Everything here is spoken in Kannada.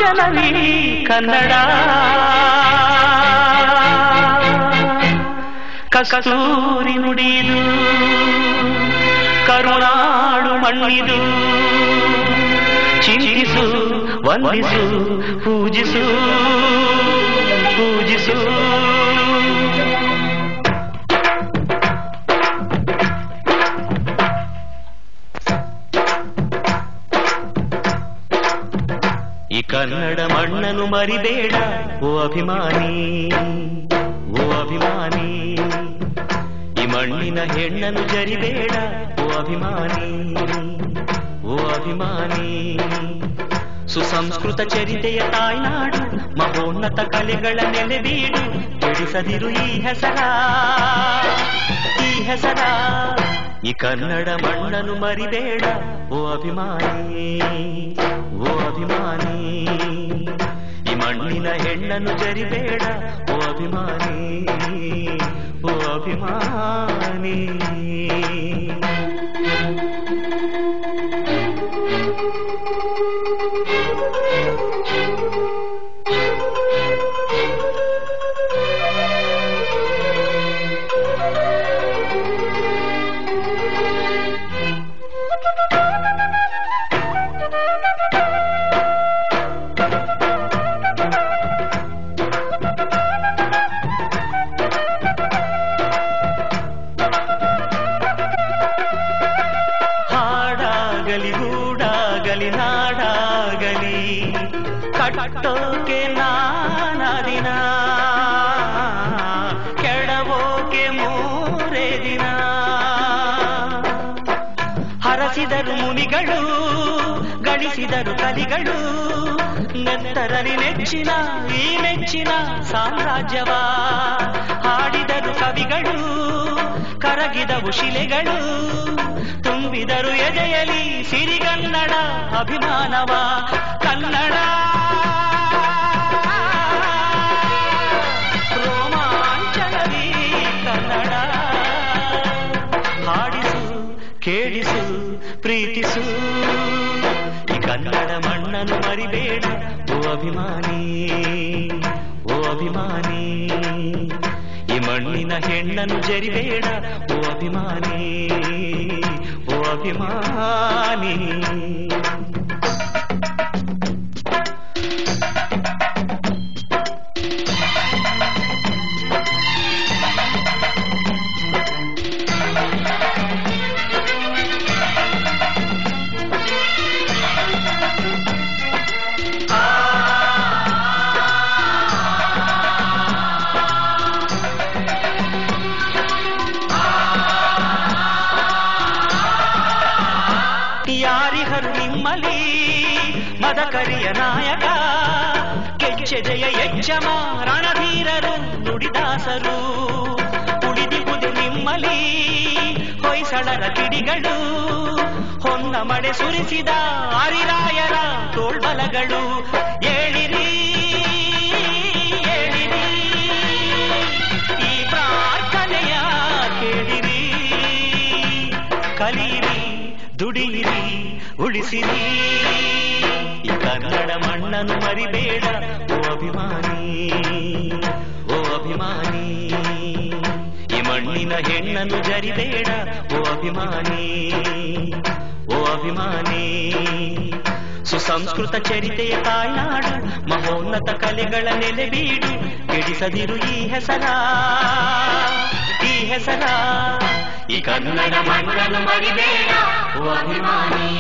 ರೋಮಾಂಚನವೀ ಕನ್ನಡ ಕಸ್ತೂರಿ ನುಡಿದು ಕರುನಾಡು ಮಣ್ಣಿದು ಚಿಂತಿಸು ವಂದಿಸು ಪೂಜಿಸು ಪೂಜಿಸು ಈ ಕನ್ನಡ ಮಣ್ಣನ್ನು ಮರಿಬೇಡ ಓ ಅಭಿಮಾನಿ ಓ ಅಭಿಮಾನಿ ಈ ಮಣ್ಣಿನ ಹೆಣ್ಣನ್ನು ಜರಿಬೇಡ ಓ ಅಭಿಮಾನಿ ಓ ಅಭಿಮಾನಿ ಸುಸಂಸ್ಕೃತ ಚರಿತೆಯ ತಾಯ್ನಾಡು ಮಹೋನ್ನತ ಕಲೆಗಳ ನೆಲೆಬೀಡು ಕೆಡಿಸದಿರು ಈ ಹೆಸರ ಈ ಹೆಸರ ಈ ಕನ್ನಡ ಮಣ್ಣನ್ನು ಮರಿಬೇಡ ಓ ಅಭಿಮಾನಿ ಓ ಅಭಿಮಾನಿ ಈ ಮಣ್ಣಿನ ಹೆಣ್ಣನ್ನು ಜರಿಬೇಡ ಓ ಅಭಿಮಾನಿ ಓ ಅಭಿಮಾನಿ ಗೂಡಾಗಲಿ ನಾಡಾಗಲಿ ಕಟ್ಟೋಕೆ ನಾನಾ ದಿನ ಕೆಡವೋಕೆ ಮೂರೇ ದಿನ ಹರಸಿದರು ಮುನಿಗಳು ಗಳಿಸಿದರು ಕಲಿಗಳು ನೆತ್ತರಲಿ ನೆಚ್ಚಿನ ಈ ನೆಚ್ಚಿನ ಸಾಮ್ರಾಜ್ಯವ ಹಾಡಿದರು ಕವಿಗಳು ಕರಗಿದವು ಶಿಲೆಗಳು ತುಂಬಿದರು ಎದೆಯಲಿ ಸಿರಿಗನ್ನಡ ಅಭಿಮಾನವ ಕನ್ನಡ ರೋಮಾಂಚನವೀ ಕನ್ನಡ ಹಾಡಿಸು ಕೇಳಿಸು ಪ್ರೀತಿಸು ಈ ಕನ್ನಡ ಮಣ್ಣನ್ನು ಮರಿಬೇಡ ಓ ಅಭಿಮಾನಿ ಓ ಅಭಿಮಾನಿ ಈ ಮಣ್ಣಿನ ಹೆಣ್ಣನ್ನು ಜರಿಬೇಡ ಓ ಅಭಿಮಾನಿ ಓ ಅಭಿಮಾನಿ ಯಾರಿಹರು ನಿಮ್ಮಲಿ ಮದಕರಿಯ ನಾಯಕ ಕೆಚ್ಚೆದೆಯ ಯಜ್ಜಮ ರಣಧೀರರು ನುಡಿದಾಸರು ಉಳಿದಿಹುದು ನಿಮ್ಮಲಿ ಹೊಯ್ಸಳರ ಕಿಡಿಗಳು ಹೊನ್ನ ಮಳೆ ಸುರಿಸಿದ ಹರಿರಾಯರ ತೋಳ್ಬಲಗಳು ಏಳಿರಿ ಏಳಿರಿ ಈ ಪ್ರಾರ್ಥನೆಯ ಕೇಳಿರಿ ಕಲಿಯಿರಿ ದುಡಿಯಿರಿ ಉಳಿಸಿರಿ ಈ ಕನ್ನಡ ಮಣ್ಣನ್ನು ಮರಿಬೇಡ ಓ ಅಭಿಮಾನಿ ಓ ಅಭಿಮಾನಿ ಈ ಮಣ್ಣಿನ ಹೆಣ್ಣನ್ನು ಜರಿಬೇಡ ಓ ಅಭಿಮಾನಿ ಓ ಅಭಿಮಾನಿ ಸುಸಂಸ್ಕೃತ ಚರಿತೆಯ ತಾಯ್ನಾಡು ಮಹೋನ್ನತ ಕಲೆಗಳ ನೆಲೆಬೀಡು ಕೆಡಿಸದಿರು ಈ ಹೆಸರ ಈ ಹೆಸರ ಈ ಕನ್ನಡ ಮಣ್ಣನ್ನು ಮರಿಬೇಡ ಓ ಅಭಿಮಾನಿ